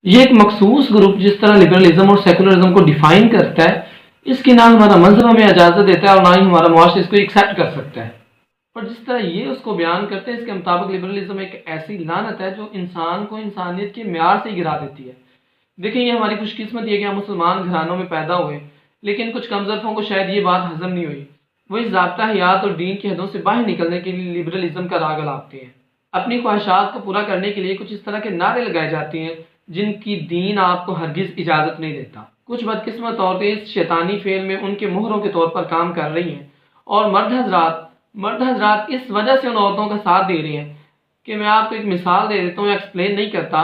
ये एक मखसूस ग्रुप जिस तरह लिबरलिज्म और सेकुलरिज्म को डिफाइन करता है, इसकी ना हमारा मजहब हमें इजाज़त देता है और ना ही हमारा मुआशरा इसको एक्सेप्ट कर सकता है। पर जिस तरह ये उसको बयान करते हैं, इसके मुताबिक लिबरलिज्म एक ऐसी लानत है जो इंसान को इंसानियत के म्यार से गिरा देती है। देखिए, ये हमारी खुशकिस्मती है कि हम मुसलमान घरानों में पैदा हुए, लेकिन कुछ कमज़रफ़ों को शायद ये बात हज़म नहीं हुई। वो इस ज़ाब्ता हयात और दीन की हदों से बाहर निकलने के लिए लिबरलिज्म का राग अलापते हैं। अपनी ख्वाहिशात को पूरा करने के लिए कुछ इस तरह के नारे लगाए जाते हैं जिनकी दीन आपको हरगिज़ इजाज़त नहीं देता। कुछ बदकिस्मत औरतें इस शैतानी फेल में उनके मोहरों के तौर पर काम कर रही हैं, और मर्द हजरात इस वजह से उन औरतों का साथ दे रहे हैं कि मैं आपको एक मिसाल दे देता हूँ, एक्सप्लेन नहीं करता,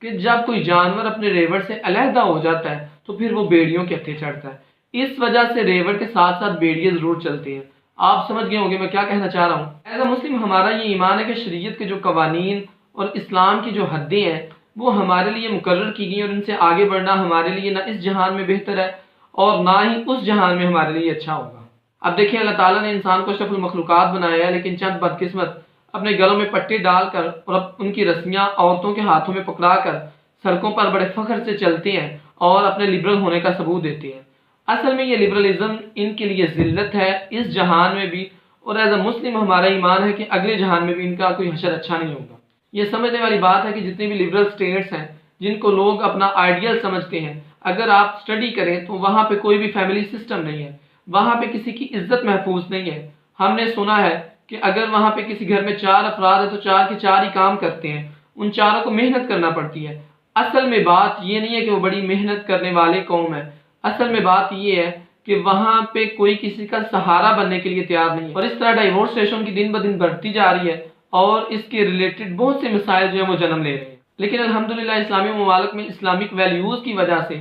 कि जब कोई जानवर अपने रेवड़ से अलहदा हो जाता है तो फिर वो बेड़ियों के हत्थे चढ़ता है। इस वजह से रेवड़ के साथ साथ बेड़िए ज़रूर चलते हैं। आप समझ गए होंगे मैं क्या कहना चाह रहा हूँ। एज अ मुस्लिम हमारा ये ईमान है कि शरीयत के जो कवानीन और इस्लाम की जो हदें हैं वो हमारे लिए मुकर्रर की गई, और इनसे आगे बढ़ना हमारे लिए ना इस जहान में बेहतर है और ना ही उस जहान में हमारे लिए अच्छा होगा। अब देखिए, अल्लाह ताला ने इंसान को अशरफुल मखलूक़ात बनाया है, लेकिन चंद बदकिस्मत अपने गलों में पट्टी डालकर और अब उनकी रस्सियाँ औरतों के हाथों में पकड़ाकर सड़कों पर बड़े फख्र से चलते हैं और अपने लिबरल होने का सबूत देते हैं। असल में ये लिबरलिज्म इनके लिए ज़िल्लत है, इस जहान में भी, और एज अ मुस्लिम हमारा ईमान है कि अगले जहान में भी इनका कोई हशर अच्छा नहीं होगा। ये समझने वाली बात है कि जितनी भी लिबरल स्टेट्स हैं जिनको लोग अपना आइडियल समझते हैं, अगर आप स्टडी करें तो वहाँ पे कोई भी फैमिली सिस्टम नहीं है, वहाँ पे किसी की इज्जत महफूज नहीं है। हमने सुना है कि अगर वहाँ पे किसी घर में 4 अफराद है तो 4 के 4 ही काम करते हैं, उन चारों को मेहनत करना पड़ती है। असल में बात ये नहीं है कि वो बड़ी मेहनत करने वाले कौम है, असल में बात ये है कि वहाँ पे कोई किसी का सहारा बनने के लिए तैयार नहीं है। और इस तरह डाइवोर्स रेशो की दिन ब दिन बढ़ती जा रही है और इसके रिलेटेड बहुत से मसाइल जो है वो जन्म ले रहे हैं। लेकिन अल्हम्दुलिल्लाह इस्लामी ममालिक में इस्लामिक वैल्यूज़ की वजह से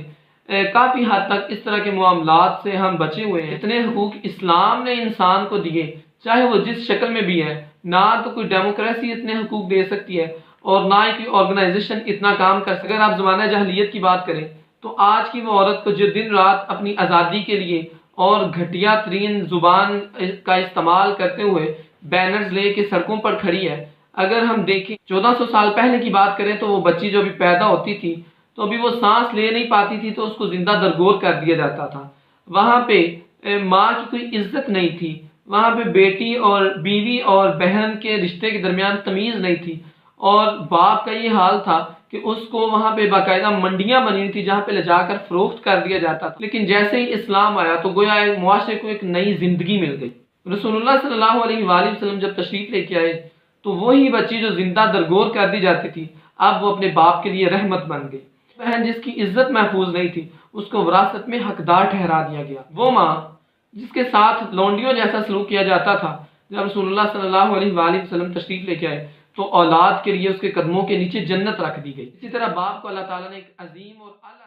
काफ़ी हद तक इस तरह के मामलात से हम बचे हुए हैं। इतने हुकूक इस्लाम ने इंसान को दिए, चाहे वो जिस शक्ल में भी है, ना तो कोई डेमोक्रेसी इतने हुकूक दे सकती है और ना ही कोई ऑर्गेनाइजेशन इतना काम कर सकती है। अगर आप ज़माना जहलियत की बात करें तो आज की वो औरत को जो दिन रात अपनी आज़ादी के लिए और घटिया तरीन ज़ुबान का इस्तेमाल करते हुए बैनर्स ले के सड़कों पर खड़ी है, अगर हम देखें 1400 साल पहले की बात करें तो वो बच्ची जो अभी पैदा होती थी तो अभी वो सांस ले नहीं पाती थी तो उसको जिंदा दरगोर कर दिया जाता था। वहाँ पे माँ की कोई इज्जत नहीं थी, वहाँ पे बेटी और बीवी और बहन के रिश्ते के दरमियान तमीज़ नहीं थी, और बाप का ये हाल था कि उसको वहाँ पे बाकायदा मंडियाँ बनी थी जहाँ पे ले जाकर फरोख्त कर दिया जाता था। लेकिन जैसे ही इस्लाम आया तो गोया मुआशरे को एक नई जिंदगी मिल गई। रसूलुल्लाह सल्लल्लाहु अलैहि वसल्लम जब तशरीफ लेके आए तो वही बच्ची जो जिंदा दरगोर कर दी जाती थी अब वो अपने बाप के लिए रहमत बन गई। बहन जिसकी इज्जत महफूज नहीं थी उसको विरासत में हकदार ठहरा दिया गया। वो माँ जिसके साथ लौंडियों जैसा सलूक किया जाता था, जब रसूलुल्लाह सल्लल्लाहु अलैहि वसल्लम तशरीफ लेके आए तो औलाद के लिए उसके कदमों के नीचे जन्नत रख दी गई। इसी तरह बाप को अल्लाह ताला ने एक अजीम और आला